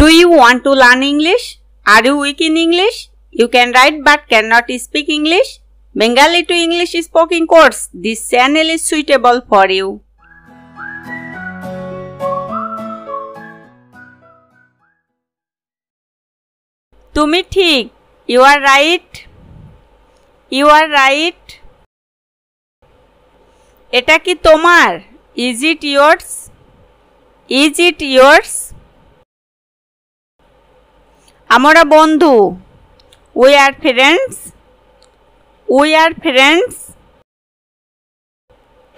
Do you want to learn English? Are you weak in English? You can write but cannot speak English? Bengali to English speaking course. This channel is suitable for you. তুমি ঠিক। You are right. You are right. এটা কি তোমার? Is it yours? Is it yours? আমরা বন্ধু। We are friends. We are friends.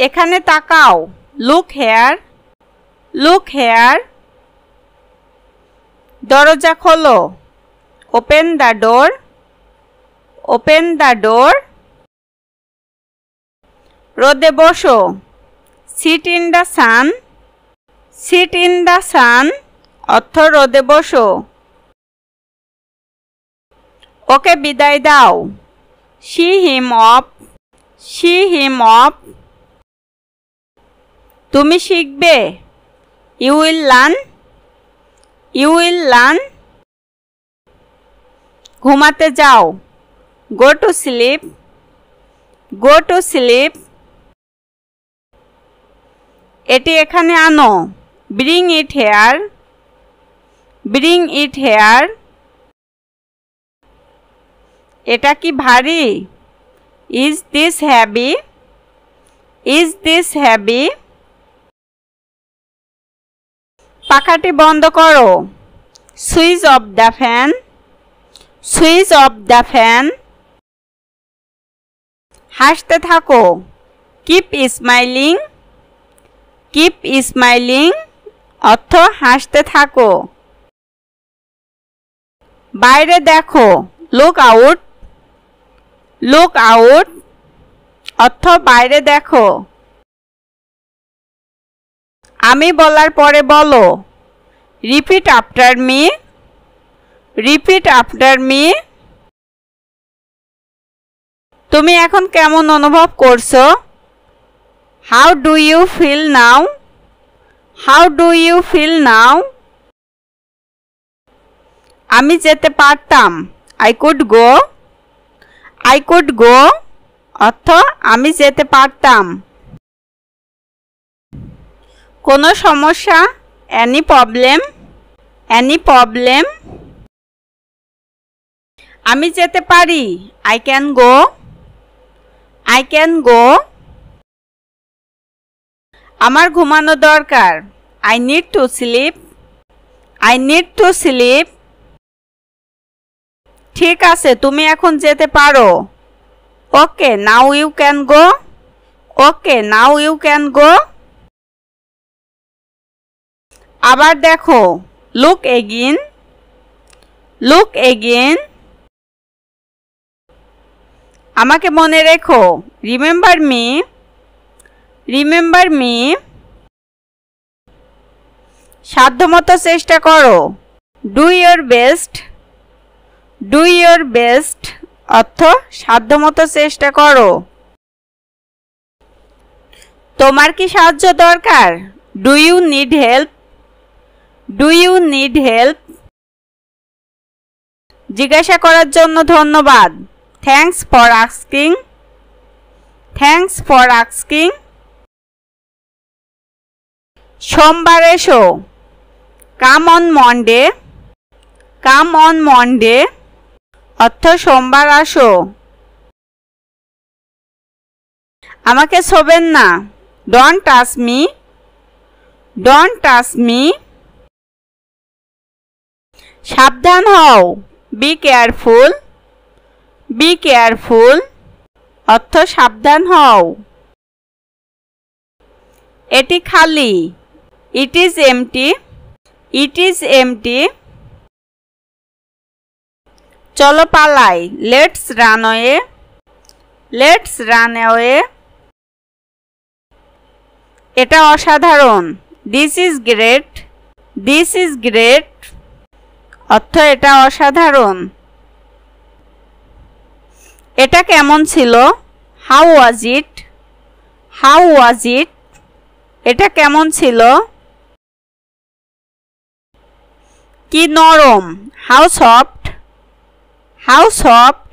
এখানে তাকাও। Look here. Look here. দরজা খোলো। Open the door. Open the door. রোদে বসো। Sit in the sun. Sit in the sun. অর্থ রোদে বসো। ওকে বিদায় দাও। See him off. See him off. তুমি শিখবে। You will learn. You will learn. ঘুমাতে যাও। Go to sleep. Go to sleep. এটি এখানে আনো। Bring it here. Bring it here. এটা কি ভারী? Is this heavy? Is this heavy? পাখাটি বন্ধ করো। Switch off the fan. Switch off the fan. হাসতে থাকো। Keep smiling. Keep smiling. অর্থ হাসতে থাকো। বাইরে দেখো। Look out. Look out. অর্থ বাইরে দেখো। আমি বলার পরে বলো। Repeat after me. Repeat after me. তুমি এখন কেমন অনুভব করছো? How do you feel now? How do you feel now? আমি যেতে পারতাম। I could go. I could go. অর্থ আমি যেতে পারতাম। কোনো সমস্যা? Any problem? Any problem? আমি যেতে পারি। I can go. I can go. আমার ঘুমানো দরকার। I need to sleep. I need to sleep. ঠিক আছে, তুমি এখন যেতে পারো। Okay, now you can go. Okay, now you can go. আবার দেখো। Look again. Look again. আমাকে মনে রেখো। Remember me. Remember me. সাধ্যমতো চেষ্টা করো। Do your best. Do your best. অর্থ সাধ্যমতো চেষ্টা করো। তোমার কি সাহায্য দরকার? Do you need help? Do you need help? জিজ্ঞাসা করার জন্য ধন্যবাদ। Thanks for asking. Thanks for asking. সোমবার এসো। Come on Monday. Come on Monday. অর্থ সোমবার আসো। আমাকে ছোবেন না। Don't touch me. Don't touch me. সাবধান হও। Be careful. Be careful. অর্থ সাবধান হও। এটি খালি। It is empty. It is empty. চলো পালাই। Let's run away. Let's run away. এটা অসাধারণ। This is great. This is great. অর্থ এটা অসাধারণ। এটা কেমন ছিল? How was it? How was it? এটা কেমন ছিল? কি নরম, হাউ সফট, হাউ সফট।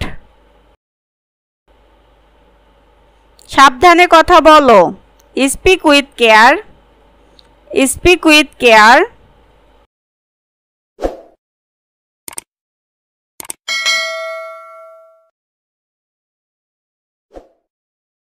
সাবধানে কথা বলো, speak with care, speak with care.